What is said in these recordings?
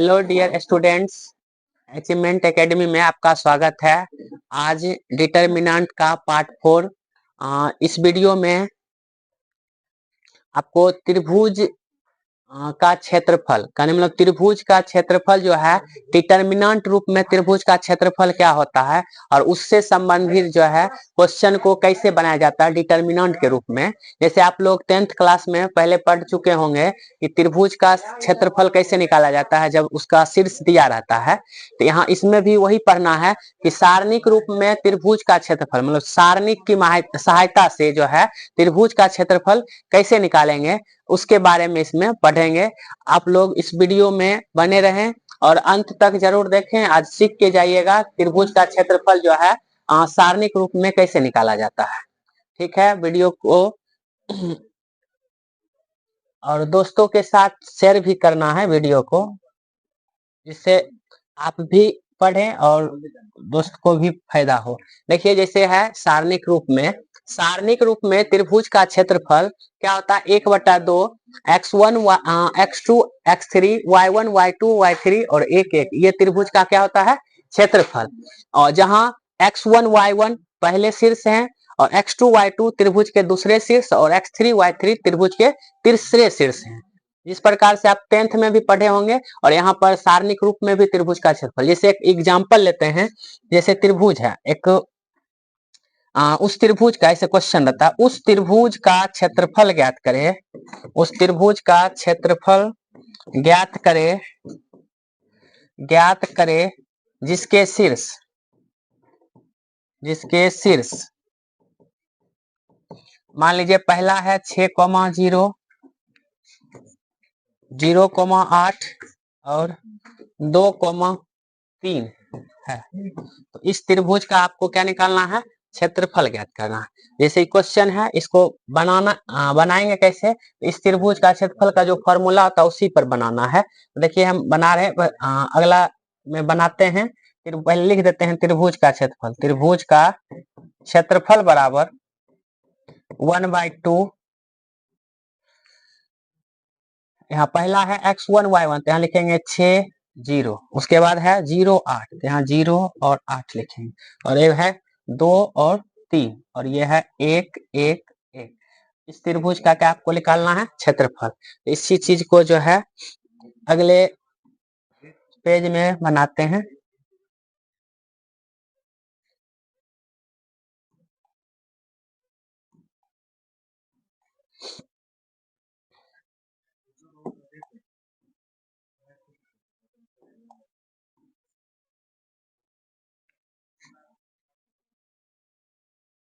Hello dear students, achievement academy में आपका स्वागत है। आज डिटर्मिनेंट का पार्ट 4। इस वीडियो में आपको त्रिभुज का क्षेत्रफल कहने मतलब त्रिभुज का क्षेत्रफल जो है डिटर्मिनेंट रूप में त्रिभुज का क्षेत्रफल क्या होता है और उससे संबंधित जो है क्वेश्चन को कैसे बनाया जाता है डिटर्मिनेंट के रूप में। जैसे आप लोग 10th क्लास में पहले पढ़ चुके होंगे कि त्रिभुज का क्षेत्रफल कैसे निकाला जाता है जब उसका शीर्ष दिया रहता है। तो यहाँ इसमें भी वही पढ़ना है कि सारणिक रूप में त्रिभुज का क्षेत्रफल मतलब सारणिक की सहायता से जो है त्रिभुज का क्षेत्रफल कैसे निकालेंगे उसके बारे में इसमें पढ़ेंगे। आप लोग इस वीडियो में बने रहें और अंत तक जरूर देखें। आज सीख के जाइएगा त्रिभुज का क्षेत्रफल जो है सारणिक रूप में कैसे निकाला जाता है। ठीक है, वीडियो को और दोस्तों के साथ शेयर भी करना है वीडियो को, जिससे आप भी पढ़ें और दोस्त को भी फायदा हो। देखिए जैसे है सारणिक रूप में त्रिभुज का क्षेत्रफल क्या होता है 1/2 x1 x2 x3 y1 y2 y3 और 1 ये त्रिभुज का क्या होता है क्षेत्रफल। और जहां x1 y1 पहले शीर्ष हैं और x2 y2 त्रिभुज के दूसरे शीर्ष और x3 y3 त्रिभुज के तीसरे शीर्ष हैं। जिस प्रकार से आप 10th में भी पढ़े होंगे और यहाँ पर सारणिक रूप में भी त्रिभुज का क्षेत्रफल। जैसे एक एग्जांपल लेते हैं, जैसे त्रिभुज है एक उस त्रिभुज का ऐसे क्वेश्चन रहता है, उस त्रिभुज का क्षेत्रफल ज्ञात करें, उस त्रिभुज का क्षेत्रफल ज्ञात करे जिसके शीर्ष मान लीजिए पहला है 6,0 0,8 और 2,3 है। तो इस त्रिभुज का आपको क्या निकालना है क्षेत्रफल ज्ञात करना है। जैसे क्वेश्चन है इसको बनाएंगे कैसे, इस त्रिभुज का क्षेत्रफल का जो फॉर्मूला होता है उसी पर बनाना है। तो देखिए हम बना रहे हैं, अगला में बनाते हैं। फिर पहले लिख देते हैं त्रिभुज का क्षेत्रफल बराबर 1/2। यहाँ पहला है x1 y1 तो यहाँ लिखेंगे 6 0, उसके बाद है 0 8 तो यहाँ 0 और 8 लिखेंगे, और ये है 2 और 3 और ये है 1 1 1। इस त्रिभुज का क्या आपको निकालना है क्षेत्रफल। इसी चीज को जो है अगले पेज में बनाते हैं।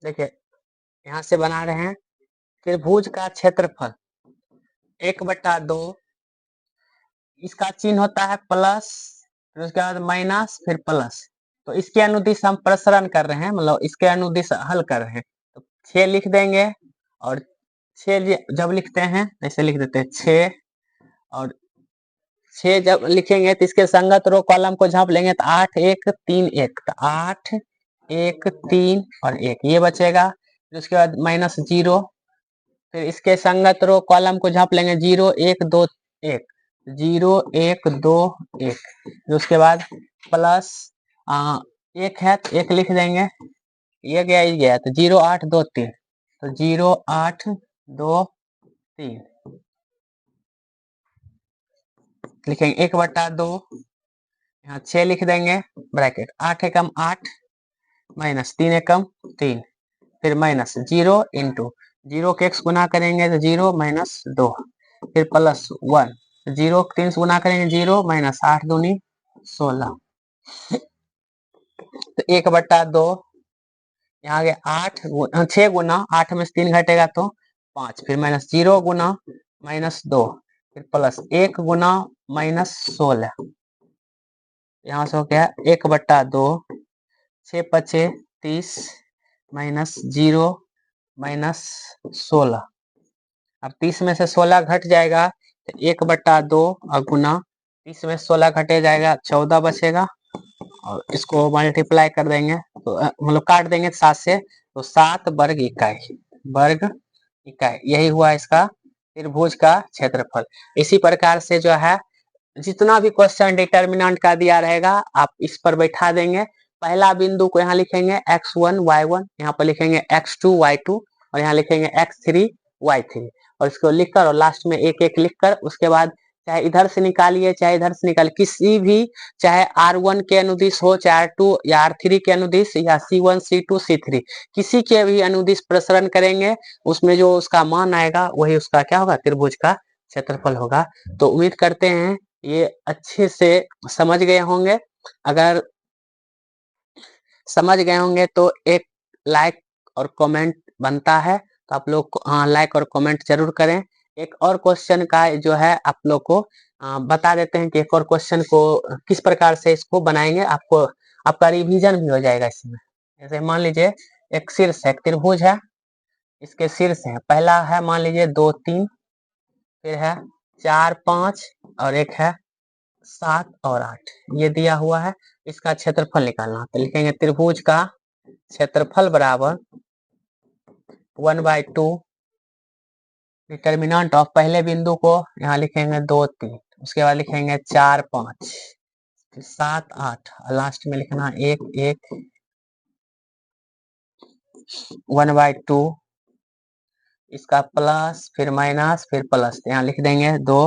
देखिए यहाँ से बना रहे हैं त्रिभुज का क्षेत्रफल 1/2, इसका चिन्ह होता है प्लस, फिर उसके बाद माइनस, फिर प्लस। तो इसके अनुदिश हम प्रसरण कर रहे हैं, मतलब इसके अनुदिश हल कर रहे हैं। तो 6 लिख देंगे और 6 जब लिखते हैं ऐसे लिख देते हैं 6, और 6 जब लिखेंगे तो इसके संगत रो कॉलम को झांप लेंगे तो 8 1 3 1, तो 8 1 3 और 1 ये बचेगा। फिर उसके बाद -0, फिर इसके संगत रो कॉलम को झांप लेंगे 0 1 2 1 0 1 2 1, फिर उसके बाद प्लस 1 है तो 1 लिख देंगे, ये गया तो 0 8 2 3, तो 0 8 2 3 लिखेंगे 1/2, यहाँ 6 लिख देंगे ब्रैकेट 8 एकम 8 माइनस 3 एकम 3, फिर माइनस 0 इंटू 0 के x गुना करेंगे तो 0 माइनस 2, फिर प्लस 1, 0 3 से गुना करेंगे 0 माइनस 8 दूनी 16, तो 1/2 यहाँ गया 8 6 गुना 8 में से 3 घटेगा तो 5, फिर माइनस 0 गुना -2, फिर प्लस 1 गुना -16, यहाँ से हो गया 1/2 6 5 30 माइनस 0 माइनस 16। अब 30 में से 16 घट जाएगा तो 1/2 और गुना 30 में 16 घटे जाएगा 14 बचेगा, और इसको मल्टीप्लाई कर देंगे तो मतलब काट देंगे 7 से, तो 7 वर्ग इकाई यही हुआ इसका त्रिभुज का क्षेत्रफल। इसी प्रकार से जो है जितना भी क्वेश्चन डिटर्मिनेंट का दिया रहेगा आप इस पर बैठा देंगे। पहला बिंदु को यहाँ लिखेंगे x1 y1, यहाँ पर लिखेंगे x2 y2 और यहाँ लिखेंगे x3 y3 और इसको लिखकर और लास्ट में एक एक लिखकर उसके बाद चाहे इधर से निकालिए चाहे इधर से निकालिए, किसी भी चाहे R1 के अनुदिश हो चाहे R2 या R3 के अनुदिश या C1 C2 C3 किसी के भी अनुदिश प्रसरण करेंगे, उसमें जो उसका मान आएगा वही उसका क्या होगा, त्रिभुज का क्षेत्रफल होगा। तो उम्मीद करते हैं ये अच्छे से समझ गए होंगे। अगर समझ गए होंगे तो एक लाइक और कमेंट बनता है, तो आप लोग लाइक और कमेंट जरूर करें। एक और क्वेश्चन का जो है आप लोग को बता देते हैं कि एक और क्वेश्चन को किस प्रकार से इसको बनाएंगे, आपको आपका रिवीजन भी हो जाएगा इसमें। जैसे मान लीजिए एक शीर्ष है, एक त्रिभुज है, इसके शीर्ष है, पहला है मान लीजिए 2 3, फिर है 4 5 और एक है 7 और 8, ये दिया हुआ है। इसका क्षेत्रफल निकालना, तो लिखेंगे त्रिभुज का क्षेत्रफल बराबर 1/2 डिटर्मिनेंट ऑफ, पहले बिंदु को यहाँ लिखेंगे 2 3, उसके बाद लिखेंगे 4 5, फिर 7 8 और लास्ट में लिखना 1 1 1/2, इसका प्लस फिर माइनस फिर प्लस, यहाँ लिख देंगे 2,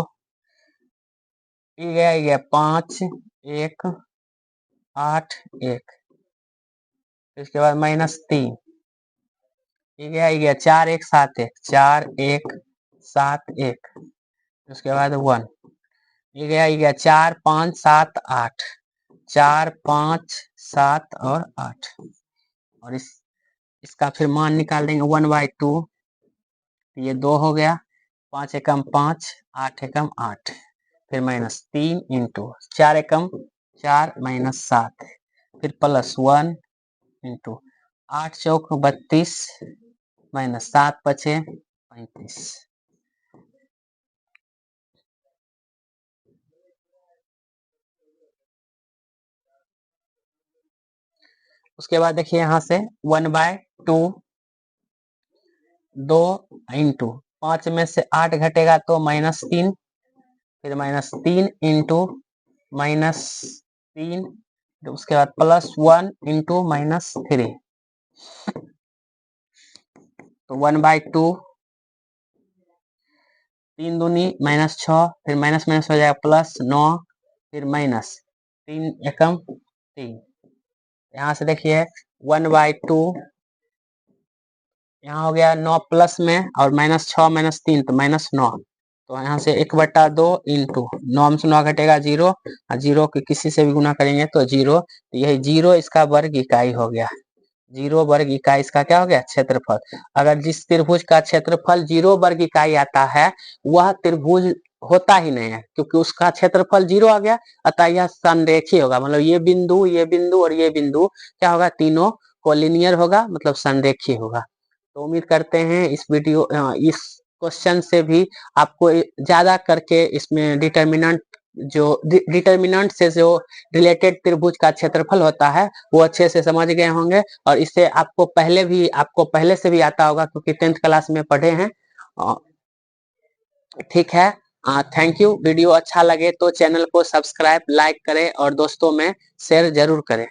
ये 5 1 8 1, इसके बाद -3, ये 4 1 7 1 4 1 7 1, उसके बाद 1, ये 4 5 7 8 4 5 7 और 8 और इसका फिर मान निकाल देंगे 1/2, ये 2 हो गया, 5 एकम 5 8 एकम 8, फिर -3 इंटू 4 एकम 4 -7, फिर +1 इंटू 8 चौक 32 -7 बचे 35। उसके बाद देखिए यहाँ से 1/2, 2 इंटू 5 में से 8 घटेगा तो -3, फिर -3 इंटू -3, उसके बाद +1 इंटू -3, तो 1/2, 3 दूनी -6, फिर माइनस माइनस हो जाएगा +9, फिर -3 एकम 3, यहाँ से देखिए 1/2 यहाँ हो गया 9 प्लस में और -6 -3 तो -9, तो यहाँ से 1/2 इंटू 9 से 9 घटेगा 0 और 0 के किसी से भी गुना करेंगे तो 0, तो यही 0 इसका वर्ग इकाई हो गया। 0 वर्ग इकाई इसका क्या हो गया, क्षेत्रफल। अगर जिस त्रिभुज का क्षेत्रफल 0 वर्ग इकाई आता है वह त्रिभुज होता ही नहीं है, क्योंकि उसका क्षेत्रफल 0 आ गया, अतः यह संरेखीय होगा। मतलब ये बिंदु और ये बिंदु क्या होगा, तीनों कोलिनियर होगा, मतलब संरेखीय होगा। तो उम्मीद करते हैं इस इस क्वेश्चन से भी आपको ज्यादा करके इसमें डिटर्मिनेंट से जो रिलेटेड त्रिभुज का क्षेत्रफल होता है वो अच्छे से समझ गए होंगे, और इससे आपको पहले से भी आता होगा क्योंकि 10th क्लास में पढ़े हैं। ठीक है, थैंक यू। वीडियो अच्छा लगे तो चैनल को सब्सक्राइब लाइक करें और दोस्तों में शेयर जरूर करें।